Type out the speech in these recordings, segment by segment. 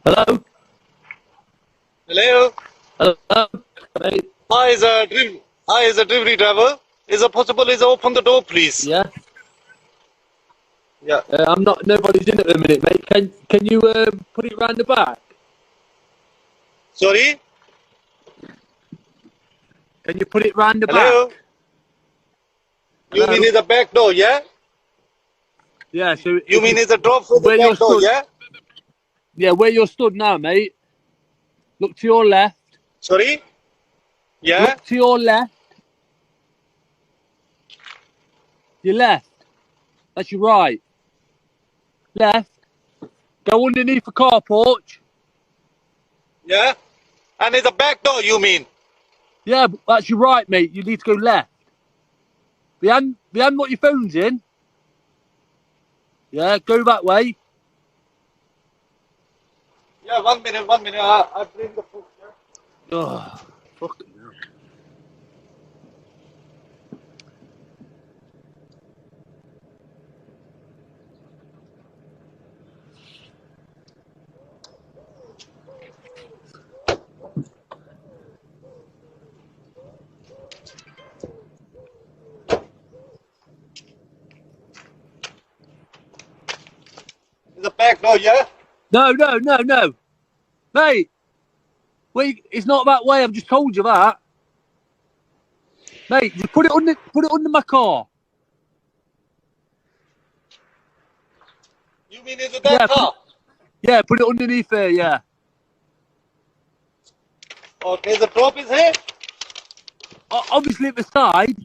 Hello? Hello? Hello? Mate? Hi, is a delivery driver. Is it possible? Is open the door, please? Yeah? Yeah. I'm not, nobody's in at the minute, mate. Can you put it round the back? Sorry? Can you put it round the Hello? back? You Hello? mean it's a back door, yeah? Yeah, so You mean it's a drop for the where you're back door, stood, yeah? yeah, where you're stood now, mate. Look to your left. Sorry? Yeah? Look to your left. Your left. That's your right. Left. Go underneath the car porch. Yeah? And it's a back door, you mean? Yeah, but that's your right, mate. You need to go left. Behind what your phone's in. Yeah, go that way. Yeah, 1 minute, 1 minute. I bring the food, yeah? Oh, fucking hell. It's a back door, yeah? No. Mate, wait, it's not that way. I've just told you that. Mate, just put it under my car. You mean it's that car? Put it underneath there, yeah. Okay, the drop is here? Obviously at the side,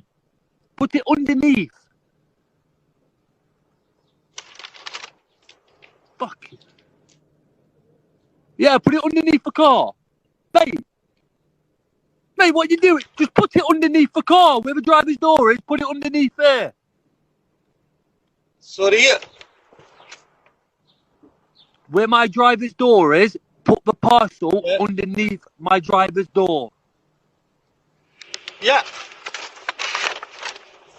put it underneath. Fuck. Yeah, put it underneath the car. Mate, what you doing? Just put it underneath the car. Where the driver's door is, put it underneath there. Sorry? Where my driver's door is, put the parcel Yeah. underneath my driver's door. Yeah.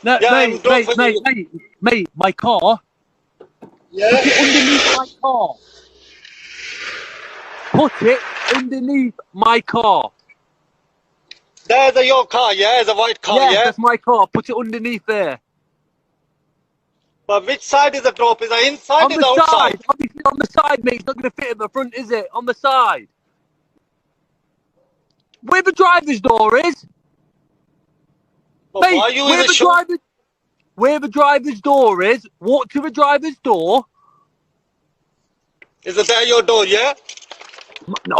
No, Yeah, mate, my car. Yeah? Put it underneath my car. Put it underneath my car. There's your car, yeah? It's a white car, Yes, yeah? that's my car. Put it underneath there. But which side is the drop? Is it inside On or the the outside? side. Obviously on the side, mate. It's not going to fit in the front, is it? On the side. Where the driver's door is. But Mate, why you in the show? where the driver's door is, walk to the driver's door. Is it there your door, yeah?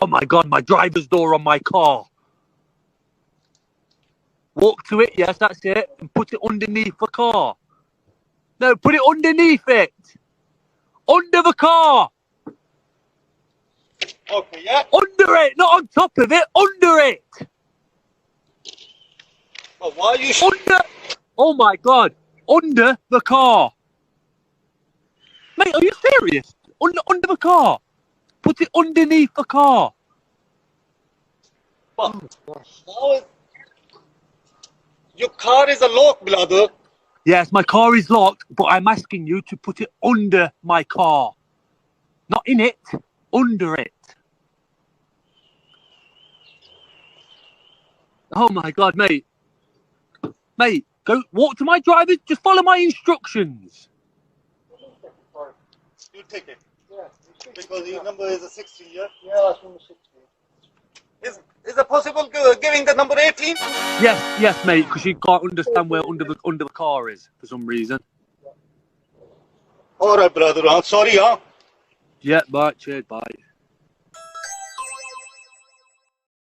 Oh my God, my driver's door on my car. Walk to it, yes, that's it. And put it underneath the car. No, put it underneath it. Under the car. Okay, yeah? Under it, not on top of it, under it. But why you Under. Oh my God, under the car. Mate, are you serious? Under the car. Put it underneath the car. But how is... Your car is a lock, brother. Yes, my car is locked, but I'm asking you to put it under my car. Not in it, under it. Oh my God, mate. Mate, go walk to my driver. Just follow my instructions. You take it. Yeah. Because your number is a 16, yeah? Yeah, that's number 16. Is it possible giving the number 18? Yes, mate, because you can't understand where under the car is for some reason. Alright, brother. I'm sorry, huh? Yeah, bye, cheers, bye.